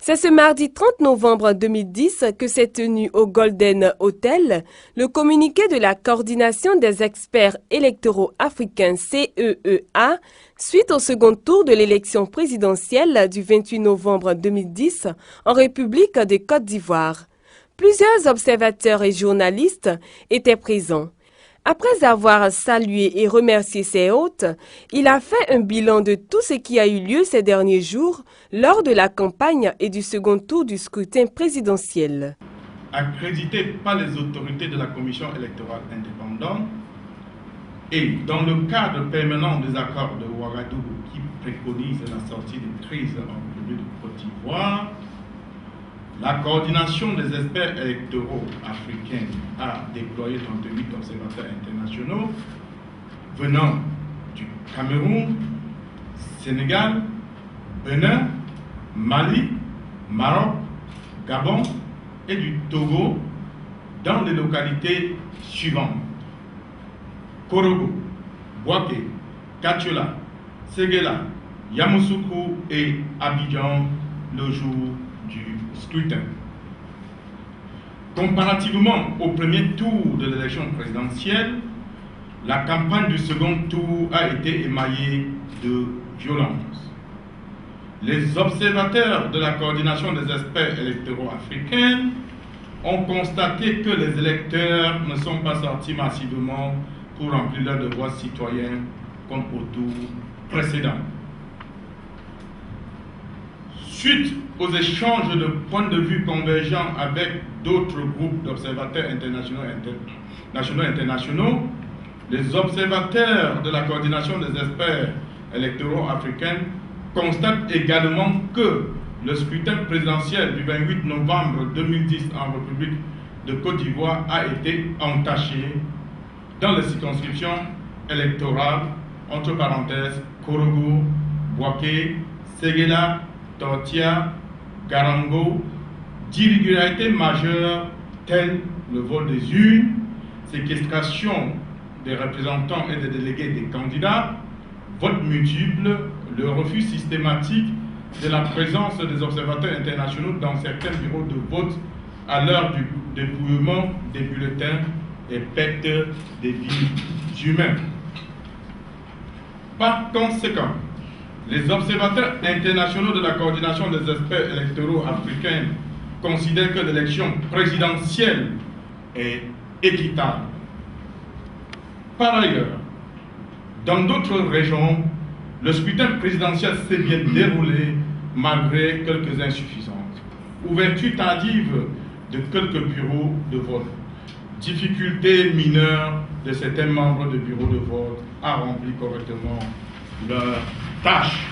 C'est ce mardi 30 novembre 2010 que s'est tenu au Golden Hotel le communiqué de la coordination des experts électoraux africains CEEA suite au second tour de l'élection présidentielle du 28 novembre 2010 en République de Côte d'Ivoire. Plusieurs observateurs et journalistes étaient présents. Après avoir salué et remercié ses hôtes, il a fait un bilan de tout ce qui a eu lieu ces derniers jours lors de la campagne et du second tour du scrutin présidentiel. Accrédité par les autorités de la Commission électorale indépendante et dans le cadre permanent des accords de Ouagadougou qui préconise la sortie de crise en République de Côte d'Ivoire, la coordination des experts électoraux africains a déployé 38 observateurs internationaux venant du Cameroun, Sénégal, Bénin, Mali, Maroc, Gabon et du Togo dans les localités suivantes: Korogo, Bouaké, Kachiola, Séguéla, Yamoussoukro et Abidjan le jour du scrutin. Comparativement au premier tour de l'élection présidentielle, la campagne du second tour a été émaillée de violence. Les observateurs de la coordination des experts électoraux africains ont constaté que les électeurs ne sont pas sortis massivement pour remplir leurs devoirs citoyens comme au tour précédent. Suite aux échanges de points de vue convergents avec d'autres groupes d'observateurs internationaux, les observateurs de la coordination des experts électoraux africains constatent également que le scrutin présidentiel du 28 novembre 2010 en République de Côte d'Ivoire a été entaché dans les circonscriptions électorales, entre parenthèses, Korogo, Bouaké, Séguéla, Tortia, Garango, d'irrégularités majeures telles le vol des urnes, séquestration des représentants et des délégués des candidats, vote multiple, le refus systématique de la présence des observateurs internationaux dans certains bureaux de vote à l'heure du dépouillement des bulletins et perte des vies humaines. Par conséquent, les observateurs internationaux de la coordination des experts électoraux africains considèrent que l'élection présidentielle est équitable. Par ailleurs, dans d'autres régions, le scrutin présidentiel s'est bien déroulé malgré quelques insuffisances. Ouverture tardive de quelques bureaux de vote, difficultés mineures de certains membres de bureaux de vote à remplir correctement leurs tâches.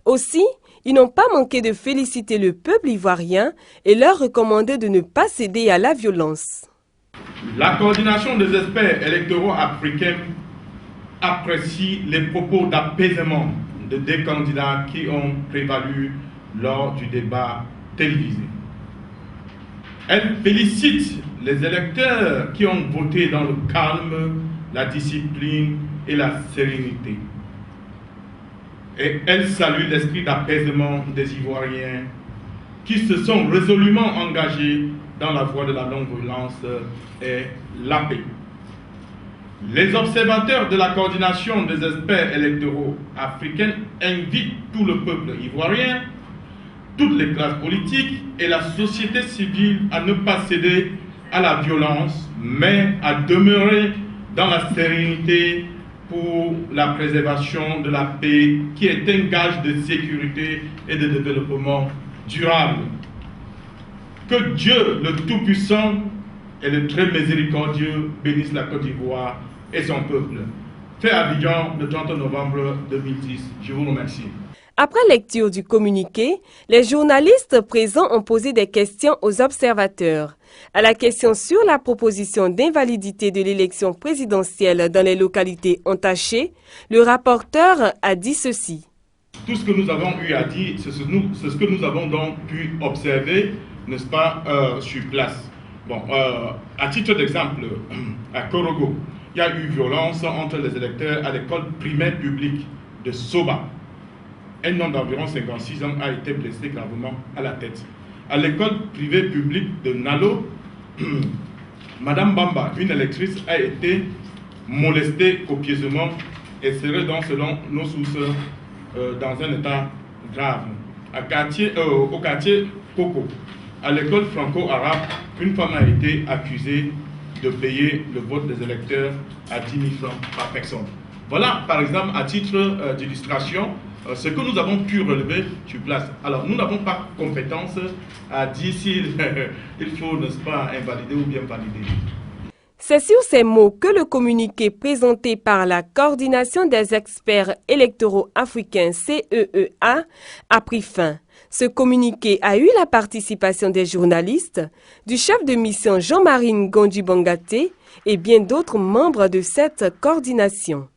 Aussi, ils n'ont pas manqué de féliciter le peuple ivoirien et leur recommander de ne pas céder à la violence. La coordination des experts électoraux africains apprécie les propos d'apaisement de deux candidats qui ont prévalu lors du débat télévisé. Elle félicite les électeurs qui ont voté dans le calme, la discipline et la sérénité. Et elle salue l'esprit d'apaisement des Ivoiriens qui se sont résolument engagés dans la voie de la non-violence et la paix. Les observateurs de la coordination des experts électoraux africains invitent tout le peuple ivoirien, toutes les classes politiques et la société civile à ne pas céder à la violence, mais à demeurer dans la sérénité pour la préservation de la paix qui est un gage de sécurité et de développement durable. Que Dieu, le Tout-Puissant et le très miséricordieux bénisse la Côte d'Ivoire et son peuple. Fait Abidjan le 30 novembre 2010. Je vous remercie. Après lecture du communiqué, les journalistes présents ont posé des questions aux observateurs. À la question sur la proposition d'invalidité de l'élection présidentielle dans les localités entachées, le rapporteur a dit ceci. Tout ce que nous avons eu à dire, c'est ce que nous avons donc pu observer, n'est-ce pas, sur place. Bon, à titre d'exemple, à Korogo, il y a eu violence entre les électeurs à l'école primaire publique de Soba. un homme d'environ 56 ans a été blessé gravement à la tête. À l'école privée publique de Nalo, Madame Bamba, une électrice, a été molestée copieusement et serait donc, selon nos sources, dans un état grave. Au quartier Coco, à l'école franco-arabe, une femme a été accusée de payer le vote des électeurs à 10 000 francs par personne. Voilà, par exemple, à titre d'illustration, ce que nous avons pu relever sur place. Alors, nous n'avons pas compétence à dire s'il faut, n'est-ce pas, invalider ou bien valider. C'est sur ces mots que le communiqué présenté par la Coordination des experts électoraux africains CEEA a pris fin. Ce communiqué a eu la participation des journalistes, du chef de mission Jean-Marie Ngondi Bangaté et bien d'autres membres de cette coordination.